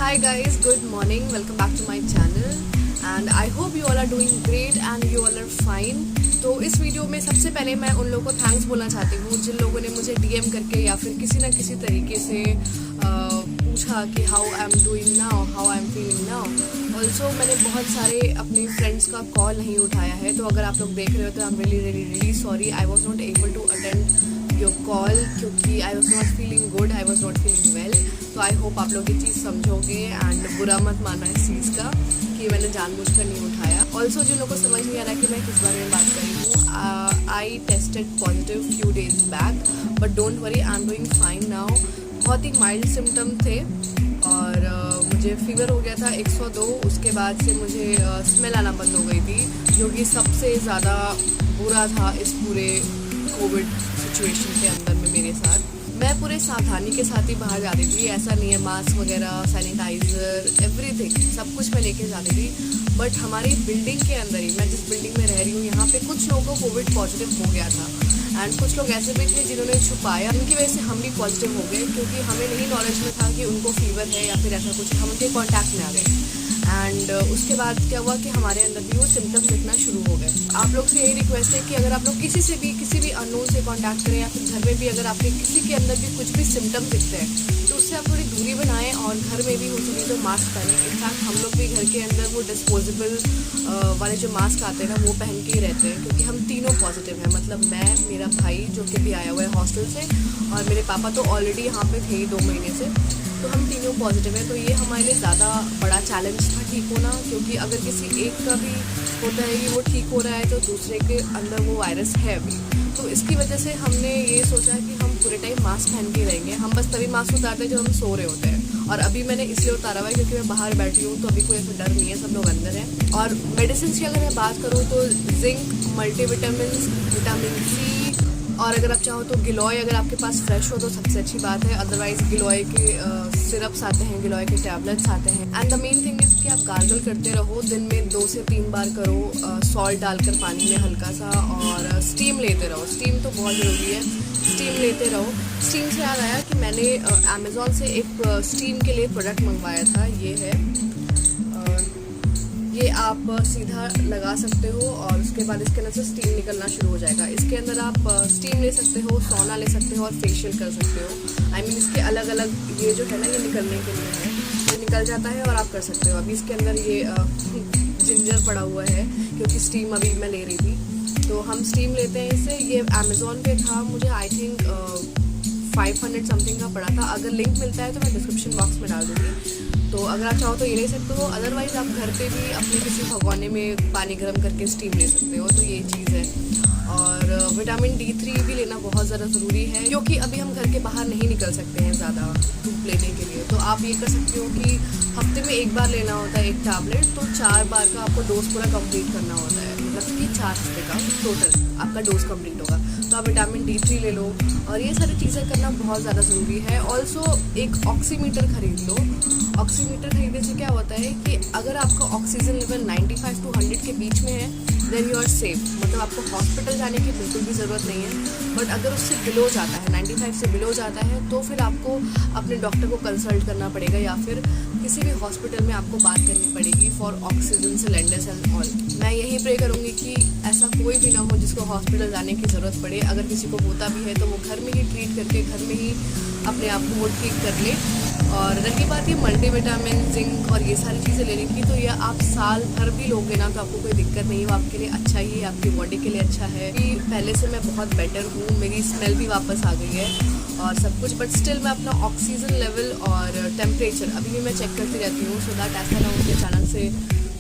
Hi guys, good morning. Welcome back to my channel and I hope you all are doing great and you all are fine. तो इस video में सबसे पहले मैं उन लोगों को थैंक्स बोलना चाहती हूँ जिन लोगों ने मुझे डीएम करके या फिर किसी ना किसी तरीके से पूछा कि how I am doing now, how I am feeling now. Also मैंने बहुत सारे अपने फ्रेंड्स का कॉल नहीं उठाया है, तो अगर आप लोग देख रहे हो तो I am really sorry. I was not able to attend your call क्योंकि I was not feeling good, I was not feeling well. तो आई होप आप लोग ये चीज़ समझोगे एंड बुरा मत मानना इस चीज़ का कि मैंने जानबूझकर नहीं उठाया। ऑल्सो जिन लोगों को समझ नहीं आ रहा है कि मैं किस बारे में बात कर रही हूँ, I tested positive few days back but don't worry, I am doing fine now. बहुत ही माइल्ड सिम्टम थे और मुझे फीवर हो गया था 102। उसके बाद से मुझे स्मेल आना बंद हो गई थी, जो कि सबसे ज़्यादा बुरा था इस पूरे कोविड सिचुएशन के अंदर में मेरे साथ। मैं पूरे सावधानी के साथ ही बाहर जाती थी, ऐसा नहीं है, मास्क वगैरह, सैनिटाइज़र, एवरीथिंग सब कुछ मैं लेके जाती थी। बट हमारी बिल्डिंग के अंदर ही, मैं जिस बिल्डिंग में रह रही हूँ, यहाँ पे कुछ लोगों को कोविड पॉजिटिव हो गया था एंड कुछ लोग ऐसे भी थे जिन्होंने छुपाया, उनकी वजह से हम भी पॉजिटिव हो गए क्योंकि हमें नहीं नॉलेज में था कि उनको फीवर है या फिर ऐसा कुछ। हम उनके कॉन्टैक्ट में आ गए एंड उसके बाद क्या हुआ कि हमारे अंदर भी वो सिम्टम्स दिखना शुरू हो गए। आप लोग से यही रिक्वेस्ट है कि अगर आप लोग किसी भी अननोन से कांटेक्ट करें या फिर घर में भी अगर आपके किसी के अंदर भी कुछ भी सिम्टम्स दिखते हैं तो उससे आप थोड़ी दूरी बनाएं और घर में भी हो सके तो मास्क पहनें। इनफैक्ट हम लोग भी घर के अंदर वो डिस्पोजेबल वाले जो मास्क आते हैं ना, वो पहन के ही रहते हैं क्योंकि हम तीनों पॉजिटिव हैं। मतलब मैं, मेरा भाई जो कि भी आया हुआ है हॉस्टल से, और मेरे पापा तो ऑलरेडी यहाँ पे थे ही 2 महीने से, तो हम तीनों पॉजिटिव हैं। तो ये हमारे लिए ज़्यादा बड़ा चैलेंज था ठीक होना, क्योंकि अगर किसी एक का भी होता है कि वो ठीक हो रहा है तो दूसरे के अंदर वो वायरस है अभी। तो इसकी वजह से हमने ये सोचा कि हम पूरे टाइम मास्क पहन के रहेंगे। हम बस तभी मास्क उतारते हैं जब हम सो रहे होते हैं, और अभी मैंने इसलिए उतारा हुआ है क्योंकि मैं बाहर बैठी हूँ तो अभी कोई ऐसा डर नहीं है, सब लोग अंदर हैं। और मेडिसिन की अगर मैं बात करूँ तो जिंक, मल्टीविटामिन, विटामिन सी, और अगर आप चाहो तो गिलोय अगर आपके पास फ्रेश हो तो सबसे अच्छी बात है। अदरवाइज गिलोय के सिरप्स आते हैं, गिलोय के टैबलेट्स आते हैं। And the main thing is कि आप गार्गल करते रहो, दिन में 2 से 3 बार करो, सॉल्ट डालकर पानी में हल्का सा, और स्टीम लेते रहो। स्टीम तो बहुत ज़रूरी है, स्टीम लेते रहो। स्टीम से याद आया कि मैंने अमेज़ॉन से एक स्टीम के लिए प्रोडक्ट मंगवाया था। ये है, ये आप सीधा लगा सकते हो और उसके बाद इसके अंदर से स्टीम निकलना शुरू हो जाएगा। इसके अंदर आप स्टीम ले सकते हो, सोना ले सकते हो और फेशियल कर सकते हो। आई मीन इसके अलग अलग ये जो है ना, ये निकलने के लिए है, ये निकल जाता है और आप कर सकते हो। अभी इसके अंदर ये जिंजर पड़ा हुआ है क्योंकि स्टीम अभी मैं ले रही थी, तो हम स्टीम लेते हैं इससे। ये अमेज़ॉन पे था, मुझे आई थिंक 500 समथिंग का पड़ा था। अगर लिंक मिलता है तो मैं डिस्क्रिप्शन बॉक्स में डाल दूँगी, तो अगर आप चाहो तो ये ले सकते हो। अदरवाइज़ आप घर पे भी अपने किसी भगोने में पानी गर्म करके स्टीम ले सकते हो, तो ये चीज़ है। और विटामिन D3 भी लेना बहुत ज़्यादा ज़रूरी है क्योंकि अभी हम घर के बाहर नहीं निकल सकते हैं ज़्यादा धूप लेने के लिए। तो आप ये कर सकते हो कि हफ्ते में 1 बार लेना होता है एक टैबलेट, तो 4 बार का आपको डोज पूरा कंप्लीट करना होता है, मतलब कि 4 हफ्ते का टोटल आपका डोज कंप्लीट होगा। तो आप विटामिन D3 ले लो, और ये सारी चीज़ें करना बहुत ज़्यादा ज़रूरी है। ऑल्सो एक ऑक्सीमीटर खरीद लो। ऑक्सीमीटर खरीदने से क्या होता है कि अगर आपका ऑक्सीजन लेवल 95 to 100 के बीच में है देन यू आर सेफ, मतलब आपको हॉस्पिटल जाने की बिल्कुल भी ज़रूरत नहीं है। बट अगर उससे बिलो जाता है, 95 से बिलो जाता है, तो फिर आपको अपने डॉक्टर को कंसल्ट करना पड़ेगा या फिर किसी भी हॉस्पिटल में आपको बात करनी पड़ेगी for oxygen cylinders and all. मैं यही प्रे करूँगी कि ऐसा कोई भी ना हो जिसको हॉस्पिटल जाने की ज़रूरत पड़े। अगर किसी को होता भी है तो वो घर में ही ट्रीट करके घर में ही अपने आप को वो ठीक कर ले। और रही बात ये मल्टीविटामिन, जिंक और ये सारी चीज़ें लेने की, तो ये आप साल भर भी लोगे ना तो आपको कोई दिक्कत नहीं है, वो आपके लिए अच्छा ही है, आपकी बॉडी के लिए अच्छा है। कि पहले से मैं बहुत बेटर हूँ, मेरी स्मेल भी वापस आ गई है और सब कुछ, बट स्टिल मैं अपना ऑक्सीजन लेवल और टेम्परेचर अभी भी मैं चेक करती रहती हूँ, सो दैट ऐसा ना हो कि अचानक से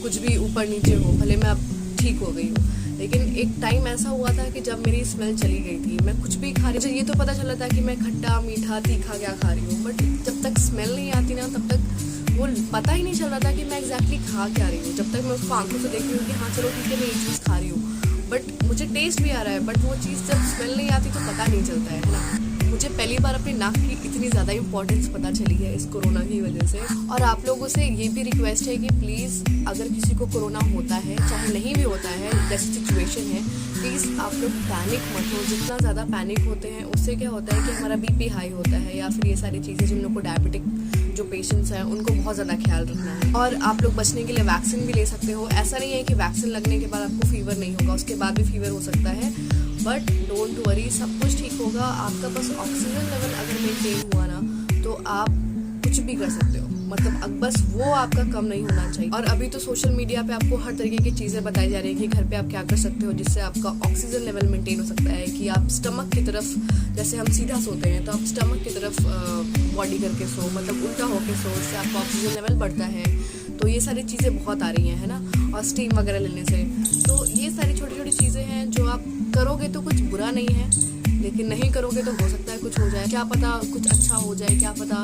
कुछ भी ऊपर नीचे हो। भले मैं अब ठीक हो गई हूँ, लेकिन एक टाइम ऐसा हुआ था कि जब मेरी स्मेल चली गई थी, मैं कुछ भी खा रही, मुझे ये तो पता चला था कि मैं खट्टा, मीठा, तीखा क्या खा रही हूँ, बट जब तक स्मेल नहीं आती ना तब तक वो पता ही नहीं चल रहा था कि मैं एग्जैक्टली खा क्या रही हूँ। जब तक मैं उसको आंखों से देख रही हूँ कि हाँ चलो ठीक है मैं ये चीज़ खा रही हूँ, बट मुझे टेस्ट भी आ रहा है, बट वो चीज़ जब स्मेल नहीं आती तो पता नहीं चलता है ना। मुझे पहली बार अपनी नाक की इतनी ज़्यादा इंपॉर्टेंस पता चली है इस कोरोना की वजह से। और आप लोगों से ये भी रिक्वेस्ट है कि प्लीज़ अगर किसी को कोरोना होता है, चाहे नहीं भी होता है, जैसी सिचुएशन है, प्लीज़ आप लोग पैनिक मत हो। जितना ज़्यादा पैनिक होते हैं उससे क्या होता है कि हमारा बीपी हाई होता है, या फिर ये सारी चीज़ें जिन लोगों को डायबिटिक जो पेशेंट्स हैं उनको बहुत ज़्यादा ख्याल रखना है। और आप लोग बचने के लिए वैक्सीन भी ले सकते हो। ऐसा नहीं है कि वैक्सीन लगने के बाद आपको फीवर नहीं होगा, उसके बाद भी फीवर हो सकता है, बट डोंट वरी, सब कुछ ठीक होगा। आपका बस ऑक्सीजन लेवल अगर मेंटेन हुआ ना तो आप कुछ भी कर सकते हो, मतलब अब बस वो आपका कम नहीं होना चाहिए। और अभी तो सोशल मीडिया पे आपको हर तरीके की चीज़ें बताई जा रही है कि घर पे आप क्या कर सकते हो जिससे आपका ऑक्सीजन लेवल मेंटेन हो सकता है। कि आप स्टमक की तरफ, जैसे हम सीधा सोते हैं तो आप स्टमक की तरफ बॉडी करके सो, मतलब उल्टा होके सो, उससे आपका ऑक्सीजन लेवल बढ़ता है। तो ये सारी चीज़ें बहुत आ रही हैं, है ना। और स्टीम वगैरह लेने से, तो ये सारी छोटी छोटी चीज़ें हैं जो आप करोगे तो कुछ बुरा नहीं है, लेकिन नहीं करोगे तो हो सकता है कुछ हो जाए, क्या पता कुछ अच्छा हो जाए, क्या पता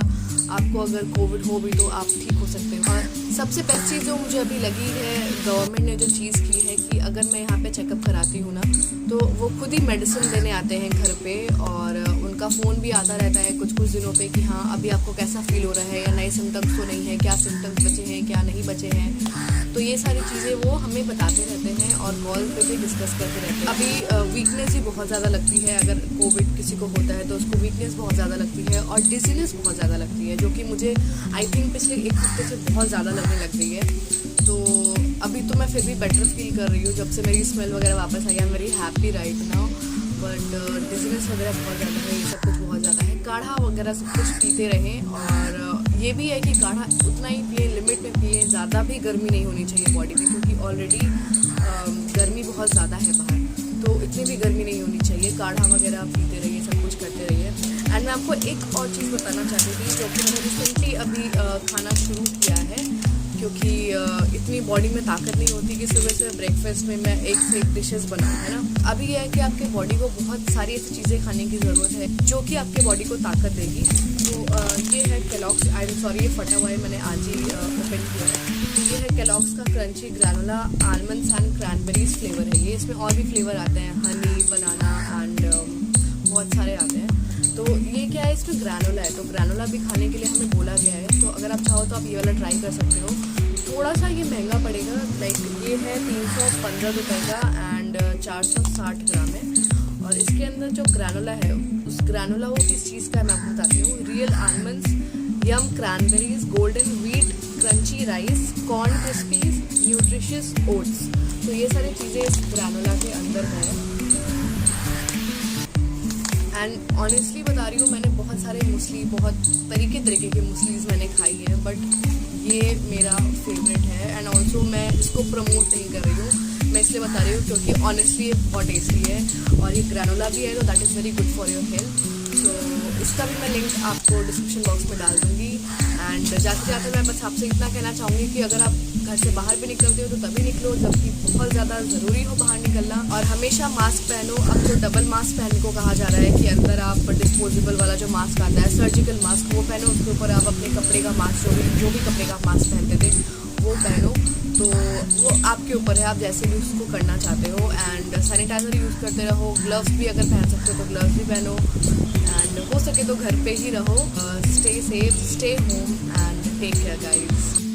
आपको अगर कोविड हो भी तो आप ठीक हो सकते हो। और सबसे बेस्ट चीज़ जो मुझे अभी लगी है, गवर्नमेंट ने जो चीज़ की है कि अगर मैं यहाँ पे चेकअप कराती हूँ ना तो वो खुद ही मेडिसिन देने आते हैं घर पे, और उनका फ़ोन भी आता रहता है कुछ कुछ दिनों पे कि हाँ अभी आपको कैसा फील हो रहा है, या नए सिम्टम्स तो नहीं है, क्या सिम्टम्स बचे हैं, क्या नहीं बचे हैं। तो ये सारी चीज़ें वो हमें बताते रहते हैं और कॉल पे भी डिस्कस करते रहते हैं। अभी वीकनेस ही बहुत ज़्यादा लगती है, अगर कोविड किसी को होता है तो उसको वीकनेस बहुत ज़्यादा लगती है और डिजीनेस बहुत ज़्यादा लगती है, जो कि मुझे आई थिंक पिछले एक हफ्ते से बहुत ज़्यादा लगने लग गई है। तो अभी तो मैं फिर भी बेटर फील कर रही हूँ, जब से मेरी स्मेल वगैरह वापस आई। I am very happy right now, but dizziness वगैरह बहुत ज़्यादा है, ये सब कुछ बहुत ज़्यादा है। काढ़ा वगैरह सब कुछ पीते रहें, और ये भी है कि काढ़ा उतना ही पिए, लिमिट में पिए, ज़्यादा भी गर्मी नहीं होनी चाहिए बॉडी में, क्योंकि ऑलरेडी गर्मी बहुत ज़्यादा है बाहर, तो इतनी भी गर्मी नहीं होनी चाहिए। काढ़ा वगैरह पीते रहिए, सब कुछ करते रहिए। एंड मैं आपको एक और चीज़ बताना चाहती थी जो कि मैंने रिसेंटली अभी खाना शुरू किया है, क्योंकि इतनी बॉडी में ताकत नहीं होती कि सुबह से ब्रेकफास्ट में मैं एक से एक डिशेस बनाऊँ, है ना। अभी यह है कि आपके बॉडी को बहुत सारी ऐसी चीज़ें खाने की ज़रूरत है जो कि आपके बॉडी को ताकत देगी। तो ये है केलॉग्स, आई एम सॉरी ये फटा हुआ है, मैंने आज ही ओपन किया है। तो ये है केलॉग्स का crunchy granola almonds and cranberries flavour है ये। इसमें और भी फ्लेवर आते हैं, हनी, बनाना एंड बहुत सारे आते हैं। तो ये क्या है, इसमें ग्रैनोला है, तो ग्रैनोला भी खाने के लिए हमें बोला गया है। तो अगर आप चाहो तो आप ये वाला ट्राई कर सकते हो। थोड़ा सा ये महंगा पड़ेगा, लाइक ये है 315 रुपये का एंड 460 ग्राम है। और इसके अंदर जो ग्रैनोला है, उस ग्रैनोला वो किस चीज़ का है मैं आपको बताती हूँ। Real almonds, yum cranberries, golden wheat, crunchy rice, corn crispies, nutritious oats, तो ये सारी चीज़ें इस ग्रैनोला के अंदर है। एंड ऑनेस्टली बता रही हूँ, मैंने बहुत सारे मुस्ली, बहुत तरीके के मुस्लीज मैंने खाई है, बट ये मेरा फेवरेट है। एंड ऑल्सो मैं इसको प्रमोट नहीं कर रही हूँ, मैं इसलिए बता रही हूँ क्योंकि ऑनेस्टली ये बहुत टेस्टी है, और ये ग्रैनोला भी है, तो that is very good for your health. तो इसका भी मैं लिंक आपको डिस्क्रिप्शन बॉक्स में डाल दूँगी। एंड जाते जाते मैं बस आपसे इतना कहना चाहूँगी कि अगर आप घर से बाहर भी निकलते हो तो तभी निकलो जबकि बहुत ज़्यादा ज़रूरी हो बाहर निकलना, और हमेशा मास्क पहनो। अब तो डबल मास्क पहनने को कहा जा रहा है कि अंदर आप डिस्पोजेबल वाला जो मास्क आता है, सर्जिकल मास्क, वो पहनो, उसके ऊपर आप अपने कपड़े का मास्क, जो भी कपड़े का मास्क पहनते थे वो पहनो। तो वो आपके ऊपर है, आप जैसे भी उसको करना चाहते हो। एंड सैनिटाइज़र यूज़ करते रहो, ग्लव्स भी अगर पहन सकते हो तो ग्लव्स भी पहनो, एंड हो सके तो घर पे ही रहो। Stay safe, stay home and take care guys.